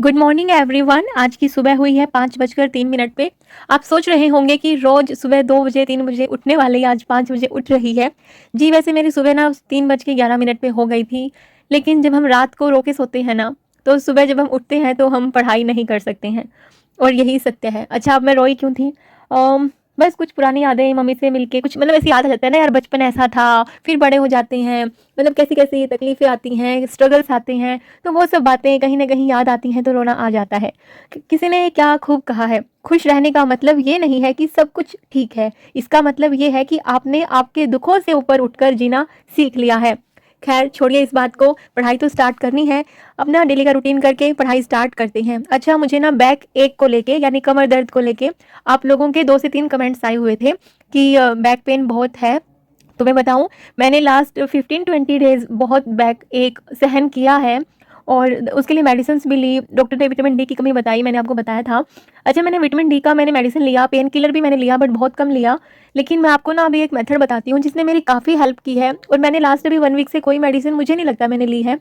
Good morning everyone. आज की सुबह हुई है 5:03 पे। आप सोच रहे होंगे कि रोज सुबह 2 बजे 3 बजे उठने वाले आज 5 बजे उठ रही है। जी वैसे मेरी सुबह ना 3:11 पे हो गई थी, लेकिन जब हम रात को रो के सोते हैं ना, तो सुबह जब हम उठते हैं तो हम पढ़ाई नहीं कर सकते हैं, और यही सत्य है। अच्छा, अब मैं रोई क्यों थी? बस कुछ पुरानी यादें मम्मी से मिलके, कुछ मतलब ऐसे याद आ जाता है ना यार, बचपन ऐसा था, फिर बड़े हो जाते हैं, मतलब कैसी-कैसी तकलीफ़ें आती हैं, स्ट्रगल्स आते हैं, तो वो सब बातें कहीं न कहीं याद आती हैं तो रोना आ जाता है। किसी ने क्या खूब कहा है, खुश रहने का मतलब ये नहीं है कि सब कुछ ठीक है, इसका मतलब ये है कि आपने आपके दुखों से ऊपर उठकर जीना सीख लिया है। खैर छोड़िए इस बात को, पढ़ाई तो स्टार्ट करनी है, अपना डेली का रूटीन करके पढ़ाई स्टार्ट करते हैं। अच्छा, मुझे ना बैक एक को लेके यानी कमर दर्द को लेके आप लोगों के 2 से 3 कमेंट्स आए हुए थे कि बैक पेन बहुत है। तो मैं बताऊँ, मैंने लास्ट 15-20 डेज़ बहुत बैक एक सहन किया है, और उसके लिए मेडिसिन्स भी ली। डॉक्टर ने विटामिन डी की कमी बताई, मैंने आपको बताया था। अच्छा, मैंने विटामिन डी का मेडिसिन लिया, पेन किलर भी मैंने लिया बट बहुत कम लिया। लेकिन मैं आपको ना अभी एक मेथड बताती हूँ जिसने मेरी काफ़ी हेल्प की है, और मैंने लास्ट अभी 1 वीक से कोई मेडिसिन मुझे नहीं लगता मैंने ली है।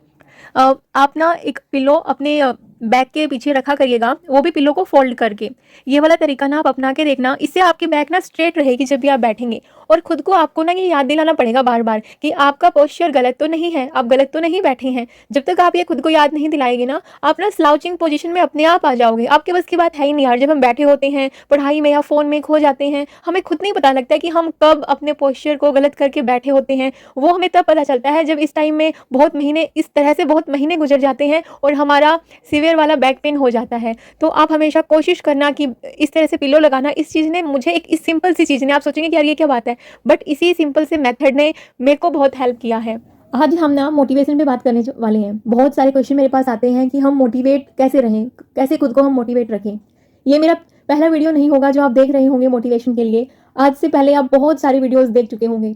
आप ना एक पिलो अपने बैक के पीछे रखा करिएगा, वो भी पिलो को फोल्ड करके। ये वाला तरीका ना आप अपना के देखना, इससे आपकी बैक ना स्ट्रेट रहेगी जब भी आप बैठेंगे। और खुद को आपको ना ये याद दिलाना पड़ेगा बार बार कि आपका पोस्चर गलत तो नहीं है, आप गलत तो नहीं बैठे हैं। जब तक आप ये खुद को याद नहीं दिलाएंगे ना, आप ना स्लाउचिंग पोजीशन में अपने आप आ जाओगे। आपके बस की बात है ही नहीं यार। जब हम बैठे होते हैं पढ़ाई में या फोन में खो जाते हैं, हमें खुद नहीं पता लगता कि हम कब अपने पोस्चर को गलत करके बैठे होते हैं। वो हमें तब पता चलता है जब इस टाइम में बहुत महीने, इस तरह से बहुत महीने गुजर जाते हैं और हमारा सीवियर वाला बैक पेन हो जाता है। तो आप हमेशा कोशिश करना कि इस तरह से पिलो लगाना। इस चीज़ ने मुझे, एक इस सिंपल सी चीज़ ने, आप सोचेंगे कि यार ये क्या बात है, बट इसी सिंपल से मेथड ने मेरे को बहुत हेल्प किया है। आज हम ना मोटिवेशन पे बात करने वाले हैं। बहुत सारे क्वेश्चन मेरे पास आते हैं कि हम मोटिवेट कैसे रहें, कैसे खुद को हम मोटिवेट रखें। ये मेरा पहला वीडियो नहीं होगा जो आप देख रहे होंगे मोटिवेशन के लिए। आज से पहले आप बहुत सारे वीडियोस देख चुके होंगे,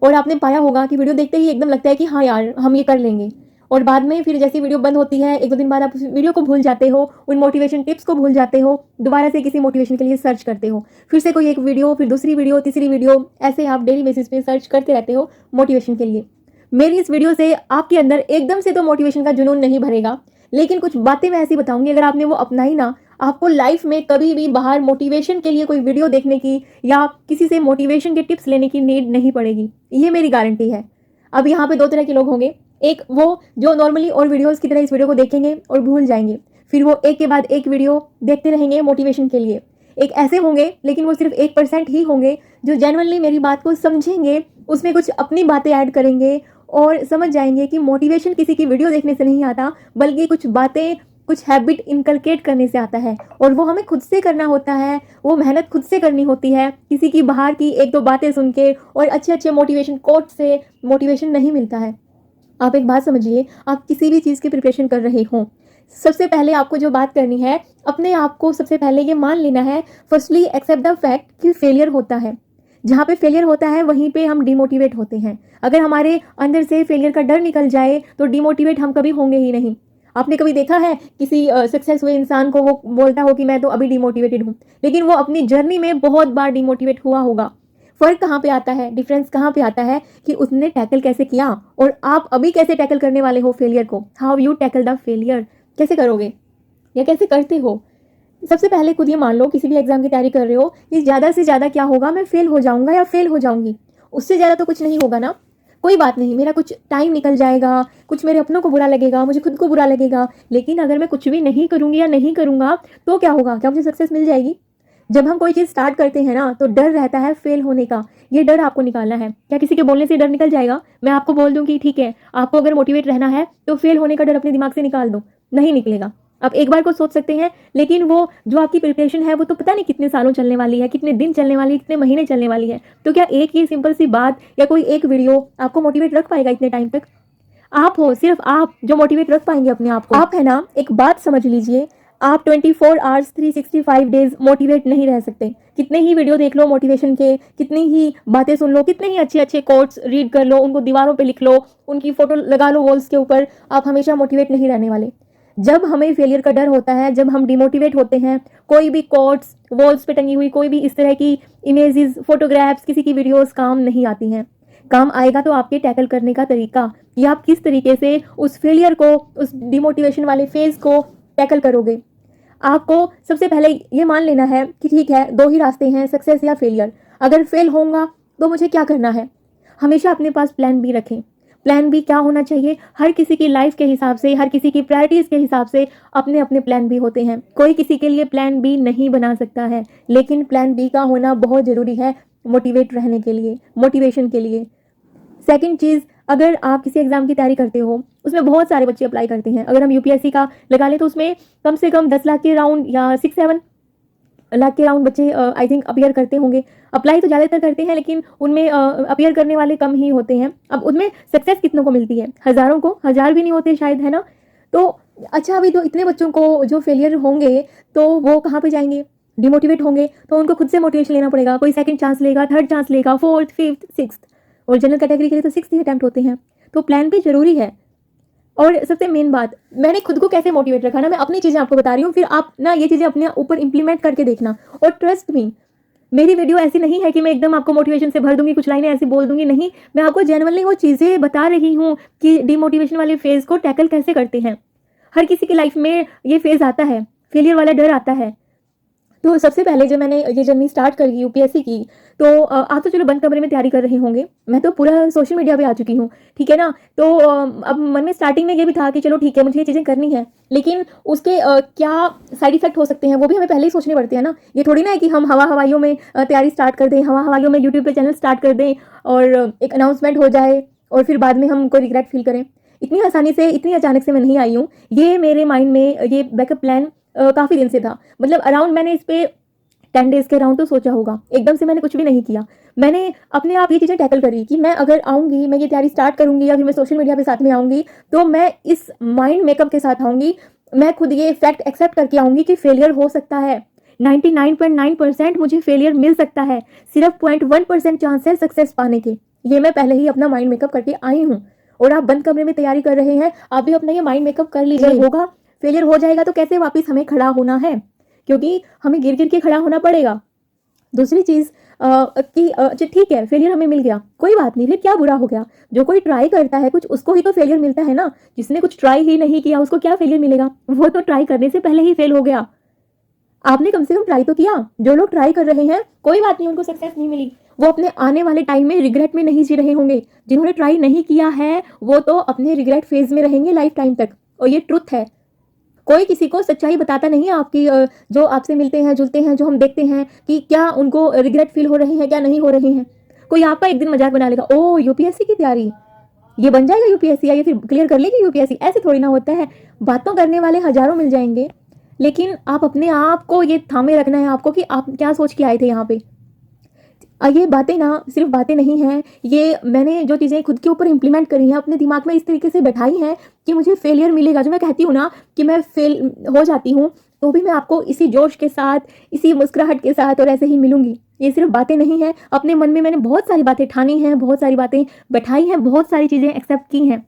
और आपने पाया होगा कि वीडियो देखते ही एकदम लगता है कि हाँ यार हम ये कर लेंगे, और बाद में फिर जैसी वीडियो बंद होती है, 1-2 दिन बाद आप उस वीडियो को भूल जाते हो, उन मोटिवेशन टिप्स को भूल जाते हो, दोबारा से किसी मोटिवेशन के लिए सर्च करते हो, फिर से कोई एक वीडियो, फिर दूसरी वीडियो, तीसरी वीडियो, ऐसे आप डेली बेसिस पे सर्च करते रहते हो मोटिवेशन के लिए। मेरी इस वीडियो से आपके अंदर एकदम से तो मोटिवेशन का जुनून नहीं भरेगा, लेकिन कुछ बातें मैं ऐसी बताऊंगी, अगर आपने वो अपनाई ना, आपको लाइफ में कभी भी बाहर मोटिवेशन के लिए कोई वीडियो देखने की या किसी से मोटिवेशन के टिप्स लेने की नीड नहीं पड़ेगी। ये मेरी गारंटी है। अब यहाँ पे 2 तरह के लोग होंगे। एक वो जो नॉर्मली और वीडियोस की तरह इस वीडियो को देखेंगे और भूल जाएंगे, फिर वो एक के बाद एक वीडियो देखते रहेंगे मोटिवेशन के लिए। एक ऐसे होंगे, लेकिन वो सिर्फ 1% ही होंगे, जो जेन्युइनली मेरी बात को समझेंगे, उसमें कुछ अपनी बातें ऐड करेंगे और समझ जाएंगे कि मोटिवेशन किसी की वीडियो देखने से नहीं आता, बल्कि कुछ बातें, कुछ हैबिट इनकलकेट करने से आता है, और वो हमें खुद से करना होता है। वो मेहनत खुद से करनी होती है, किसी की बाहर की 1-2 बातें सुन के और अच्छे अच्छे मोटिवेशन कोट से मोटिवेशन नहीं मिलता है। आप एक बात समझिए, आप किसी भी चीज़ की प्रिपरेशन कर रहे हों, सबसे पहले आपको जो बात करनी है, अपने आप को सबसे पहले ये मान लेना है, फर्स्टली एक्सेप्ट द फैक्ट कि फेलियर होता है। जहाँ पे फेलियर होता है वहीं पे हम डिमोटिवेट होते हैं। अगर हमारे अंदर से फेलियर का डर निकल जाए तो डिमोटिवेट हम कभी होंगे ही नहीं। आपने कभी देखा है किसी सक्सेस हुए इंसान को, वो बोलता हो कि मैं तो अभी डिमोटिवेटेड हूँ, लेकिन वो अपनी जर्नी में बहुत बार डिमोटिवेट हुआ होगा। फ़र्क कहाँ पे आता है, डिफरेंस कहाँ पे आता है कि उसने टैकल कैसे किया, और आप अभी कैसे टैकल करने वाले हो फेलियर को। How you tackle the failure, कैसे करोगे या कैसे करते हो। सबसे पहले खुद ये मान लो, किसी भी एग्जाम की तैयारी कर रहे हो, कि ज़्यादा से ज़्यादा क्या होगा, मैं फेल हो जाऊंगा या फेल हो जाऊंगी। उससे ज़्यादा तो कुछ नहीं होगा ना। कोई बात नहीं, मेरा कुछ टाइम निकल जाएगा, कुछ मेरे अपनों को बुरा लगेगा, मुझे खुद को बुरा लगेगा, लेकिन अगर मैं कुछ भी नहीं करूंगी या नहीं करूंगा तो क्या होगा, क्या मुझे सक्सेस मिल जाएगी। जब हम कोई चीज़ स्टार्ट करते हैं ना, तो डर रहता है फेल होने का। ये डर आपको निकालना है। क्या किसी के बोलने से डर निकल जाएगा? मैं आपको बोल दूं कि ठीक है, आपको अगर मोटिवेट रहना है तो फेल होने का डर अपने दिमाग से निकाल दो, नहीं निकलेगा। आप एक बार को सोच सकते हैं, लेकिन वो जो आपकी प्रिपरेशन है वो तो पता नहीं कितने सालों चलने वाली है, कितने दिन चलने वाली है, कितने महीने चलने वाली है। तो क्या एक ही सिंपल सी बात या कोई एक वीडियो आपको मोटिवेट रख पाएगा इतने टाइम तक? आप हो, सिर्फ आप जो मोटिवेट रख पाएंगे अपने आप को। आप है ना, एक बात समझ लीजिए, आप 24 आवर्स 365 डेज मोटिवेट नहीं रह सकते। कितने ही वीडियो देख लो मोटिवेशन के, कितनी ही बातें सुन लो, कितने ही अच्छे अच्छे कोट्स रीड कर लो, उनको दीवारों पे लिख लो, उनकी फोटो लगा लो वॉल्स के ऊपर, आप हमेशा मोटिवेट नहीं रहने वाले। जब हमें फेलियर का डर होता है, जब हम डिमोटिवेट होते हैं, कोई भी कोट्स वॉल्स पे टंगी हुई कोई भी इस तरह की इमेजेस, फोटोग्राफ्स, किसी की वीडियोस काम नहीं आती हैं। काम आएगा तो आपके टैकल करने का तरीका, कि आप किस तरीके से उस फेलियर को, उस डिमोटिवेशन वाले फेज को टैकल करोगे? आपको सबसे पहले ये मान लेना है कि ठीक है, 2 ही रास्ते हैं, सक्सेस या फेलियर। अगर फेल होऊँगा तो मुझे क्या करना है? हमेशा अपने पास प्लान बी रखें। प्लान बी क्या होना चाहिए? हर किसी की लाइफ के हिसाब से, हर किसी की प्रायोरिटीज़ के हिसाब से अपने-अपने प्लान बी होते हैं। कोई किसी के लिए प्लान बी नहीं बना सकता है, लेकिन प्लान बी का होना बहुत ज़रूरी है मोटिवेट रहने के लिए, मोटिवेशन के लिए। सेकंड चीज़, अगर आप किसी एग्ज़ाम की तैयारी करते हो, उसमें बहुत सारे बच्चे अप्लाई करते हैं। अगर हम यूपीएससी का लगा लें तो उसमें कम से कम 10 लाख के राउंड या 6-7 लाख के राउंड बच्चे आई थिंक अपीयर करते होंगे। अप्लाई तो ज़्यादातर करते हैं, लेकिन उनमें अपीयर करने वाले कम ही होते हैं। अब उसमें सक्सेस कितनों को मिलती है? हज़ारों को, हज़ार भी नहीं होते शायद, है ना? तो अच्छा, अभी जो इतने बच्चों को जो फेलियर होंगे तो वो कहाँ पे जाएंगे? डिमोटिवेट होंगे, तो उनको खुद से मोटिवेशन लेना पड़ेगा। कोई सेकंड चांस लेगा, थर्ड चांस लेगा, फोर्थ, फिफ्थ, सिक्स्थ, और जनरल कैटेगरी के लिए तो 6 ही अटेम्प्ट होते हैं। तो प्लान भी ज़रूरी है। और सबसे मेन बात, मैंने खुद को कैसे मोटिवेट रखा ना, मैं अपनी चीज़ें आपको बता रही हूँ, फिर आप ना ये चीज़ें अपने ऊपर इंप्लीमेंट करके देखना। और ट्रस्ट मी, मेरी वीडियो ऐसी नहीं है कि मैं एकदम आपको मोटिवेशन से भर दूंगी, कुछ लाइनें ऐसी बोल दूंगी, नहीं। मैं आपको जेन्युइनली वो चीज़ें बता रही हूँ कि डिमोटिवेशन वाले फेज़ को टैकल कैसे करते हैं। हर किसी की लाइफ में ये फेज़ आता है, फेलियर वाला डर आता है। तो सबसे पहले जब मैंने ये जर्नी स्टार्ट करी यूपीएससी की, तो आप तो चलो बंद कमरे में तैयारी कर रहे होंगे, मैं तो पूरा सोशल मीडिया पे आ चुकी हूँ, ठीक है ना? तो अब मन में स्टार्टिंग में ये भी था कि चलो ठीक है, मुझे ये चीज़ें करनी है, लेकिन उसके क्या साइड इफेक्ट हो सकते हैं वो भी हमें पहले ही सोचने पड़ते हैं ना। ये थोड़ी ना है कि हम हवाइयों में तैयारी स्टार्ट कर दें, हवाइयों में यूट्यूब पर चैनल स्टार्ट कर दें और एक अनाउंसमेंट हो जाए और फिर बाद में हम कोई रिग्रेट फील करें। इतनी आसानी से, इतनी अचानक से मैं नहीं आई हूँ। ये मेरे माइंड में ये बैकअप प्लान काफ़ी दिन से था। मतलब अराउंड मैंने इस पे 10 डेज़ के अराउंड तो सोचा होगा। एकदम से मैंने कुछ भी नहीं किया। मैंने अपने आप ये चीज़ें टैकल करी कि मैं अगर आऊँगी, मैं ये तैयारी स्टार्ट करूँगी या फिर मैं सोशल मीडिया पे साथ में आऊँगी, तो मैं इस माइंड मेकअप के साथ आऊँगी। मैं खुद ये फैक्ट एक्सेप्ट करके आऊँगी कि फेलियर हो सकता है। 99.9% मुझे फेलियर मिल सकता है। सिर्फ 0.1% चांस है सक्सेस पाने के। ये मैं पहले ही अपना माइंड मेकअप करके आई हूँ। और आप बंद कमरे में तैयारी कर रहे हैं, आप भी अपना ये माइंड मेकअप कर लीजिए। होगा, फेलियर हो जाएगा तो कैसे वापस हमें खड़ा होना है, क्योंकि हमें गिर गिर के खड़ा होना पड़ेगा। दूसरी चीज़ कि अच्छा ठीक है, फेलियर हमें मिल गया, कोई बात नहीं, फिर क्या बुरा हो गया? जो कोई ट्राई करता है कुछ, उसको ही तो फेलियर मिलता है ना। जिसने कुछ ट्राई ही नहीं किया उसको क्या फेलियर मिलेगा? वो तो ट्राई करने से पहले ही फेल हो गया। आपने कम से कम ट्राई तो किया। जो लोग ट्राई कर रहे हैं, कोई बात नहीं, उनको सक्सेस नहीं मिली, वो अपने आने वाले टाइम में रिग्रेट में नहीं जी रहे होंगे। जिन्होंने ट्राई नहीं किया है वो तो अपने रिग्रेट फेज में रहेंगे लाइफ टाइम तक, और ये ट्रुथ है। कोई किसी को सच्चाई बताता नहीं है आपकी, जो आपसे मिलते हैं, जुलते हैं, जो हम देखते हैं कि क्या उनको रिग्रेट फील हो रहे हैं, क्या नहीं हो रहे हैं। कोई आपका एक दिन मजाक बना लेगा, ओ यूपीएससी की तैयारी, ये बन जाएगा यूपीएससी, या ये फिर क्लियर कर लेगी यूपीएससी। ऐसे थोड़ी ना होता है। बातों करने वाले हजारों मिल जाएंगे, लेकिन आप अपने आप को ये थामे रखना है आपको कि आप क्या सोच के आए थे यहाँ पे। ये बातें ना सिर्फ बातें नहीं हैं, ये मैंने जो चीज़ें खुद के ऊपर इंप्लीमेंट करी हैं, अपने दिमाग में इस तरीके से बैठाई हैं कि मुझे फेलियर मिलेगा। जो मैं कहती हूँ ना कि मैं फेल हो जाती हूँ, तो भी मैं आपको इसी जोश के साथ, इसी मुस्कुराहट के साथ और ऐसे ही मिलूंगी। ये सिर्फ बातें नहीं हैं, अपने मन में मैंने बहुत सारी बातें ठानी हैं, बहुत सारी बातें बैठाई हैं, बहुत सारी चीज़ें एक्सेप्ट की हैं,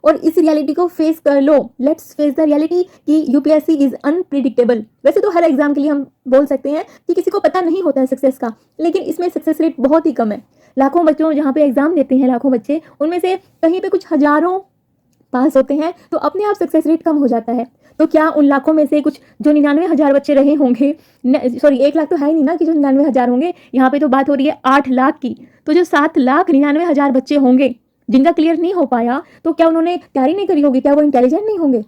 और इस रियलिटी को फेस कर लो। लेट्स फेस द रियलिटी कि यूपीएससी इज अनप्रिडिक्टेबल। वैसे तो हर एग्जाम के लिए हम बोल सकते हैं कि किसी को पता नहीं होता है सक्सेस का, लेकिन इसमें सक्सेस रेट बहुत ही कम है। लाखों बच्चों जहाँ पे एग्जाम देते हैं, लाखों बच्चे, उनमें से कहीं पे कुछ हजारों पास होते हैं, तो अपने आप सक्सेस रेट कम हो जाता है। तो क्या उन लाखों में से कुछ जो 99,000 बच्चे रहे होंगे, सॉरी 1 लाख तो है ही नहीं ना कि जो 99,000 होंगे, यहाँ पे तो बात हो रही है 8 लाख की। तो जो 7,99,000 बच्चे होंगे जिनका क्लियर नहीं हो पाया, तो क्या उन्होंने तैयारी नहीं करी होगी? क्या वो इंटेलिजेंट नहीं होंगे?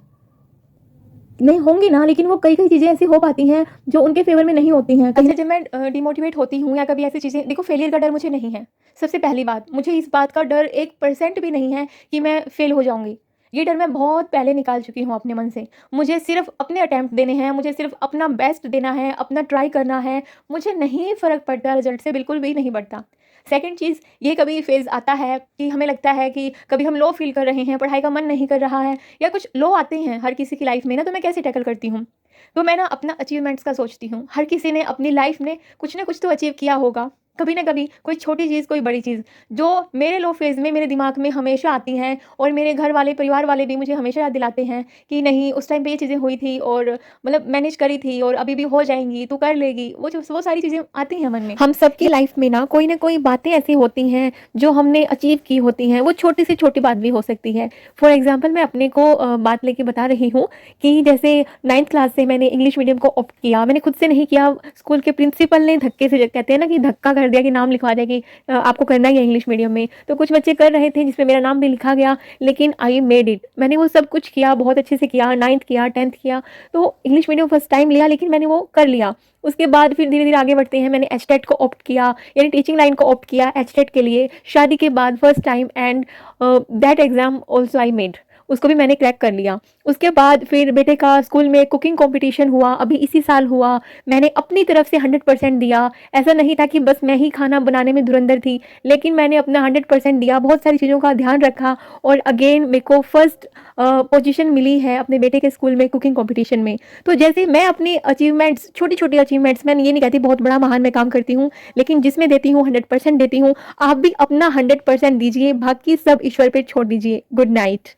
नहीं होंगे ना, लेकिन वो कई कई चीज़ें ऐसी हो पाती हैं जो उनके फेवर में नहीं होती हैं। कहीं जब मैं डिमोटिवेट होती हूँ या कभी ऐसी चीज़ें, देखो फेलियर का डर मुझे नहीं है। सबसे पहली बात, मुझे इस बात का डर 1% भी नहीं है कि मैं फेल हो जाऊंगी। ये डर मैं बहुत पहले निकाल चुकी हूँ अपने मन से। मुझे सिर्फ अपने अटैम्प्ट देने हैं, मुझे सिर्फ अपना बेस्ट देना है, अपना ट्राई करना है। मुझे नहीं फ़र्क पड़ता रिजल्ट से, बिल्कुल भी नहीं पड़ता। सेकंड चीज़, ये कभी फेज़ आता है कि हमें लगता है कि कभी हम लो फील कर रहे हैं, पढ़ाई का मन नहीं कर रहा है, या कुछ लो आते हैं हर किसी की लाइफ में ना, तो मैं कैसे टैकल करती हूँ? तो मैं ना अपना अचीवमेंट्स का सोचती हूँ। हर किसी ने अपनी लाइफ में कुछ ना कुछ तो अचीव किया होगा, कभी ना कभी कोई छोटी चीज़, कोई बड़ी चीज़ जो मेरे लो फेज़ में मेरे दिमाग में हमेशा आती हैं और मेरे घर वाले, परिवार वाले भी मुझे हमेशा याद दिलाते हैं कि नहीं उस टाइम पे ये चीज़ें हुई थी और मतलब मैनेज करी थी और अभी भी हो जाएँगी, तू कर लेगी। वो सारी चीज़ें आती हैं मन में। हम सबकी लाइफ़ में ना कोई न कोई बातें ऐसी होती हैं जो हमने अचीव की होती हैं, वो छोटी से छोटी बात भी हो सकती है। फॉर एग्ज़ाम्पल मैं अपने को बात लेके बता रही हूँ कि जैसे 9th क्लास से मैंने इंग्लिश मीडियम को ऑप्ट किया। मैंने खुद से नहीं किया, स्कूल के प्रिंसिपल ने धक्के से, कहते हैं ना कि धक्का कर दिया कि नाम लिखवा दिया कि आपको करना ही है इंग्लिश मीडियम में। तो कुछ बच्चे कर रहे थे जिसमें मेरा नाम भी लिखा गया, लेकिन आई मेड इट। मैंने वो सब कुछ किया, बहुत अच्छे से किया, 9th किया, 10th किया। तो इंग्लिश मीडियम फर्स्ट टाइम लिया, लेकिन मैंने वो कर लिया। उसके बाद फिर धीरे-धीरे आगे बढ़ते हैं, मैंने एचटेट को ऑप्ट किया, यानी टीचिंग लाइन को ऑप्ट किया एचटेट के लिए। शादी के बाद first time and that exam also I made, उसको भी मैंने क्रैक कर लिया। उसके बाद फिर बेटे का स्कूल में कुकिंग कॉम्पिटिशन हुआ, अभी इसी साल हुआ। मैंने अपनी तरफ से 100% दिया। ऐसा नहीं था कि बस मैं ही खाना बनाने में धुरंधर थी, लेकिन मैंने अपना 100% दिया, बहुत सारी चीज़ों का ध्यान रखा और अगेन मेरे को फर्स्ट पोजीशन मिली है अपने बेटे के स्कूल में कुकिंग कॉम्पिटिशन में। तो जैसे मैं अपनी अचीवमेंट्स, छोटी-छोटी अचीवमेंट्स, मैं ये नहीं कहती बहुत बड़ा महान मैं काम करती हूँ, लेकिन जिसमें देती हूँ 100% देती हूँ। आप भी अपना 100% दीजिए, बाकी सब ईश्वर पे छोड़ दीजिए। Good night.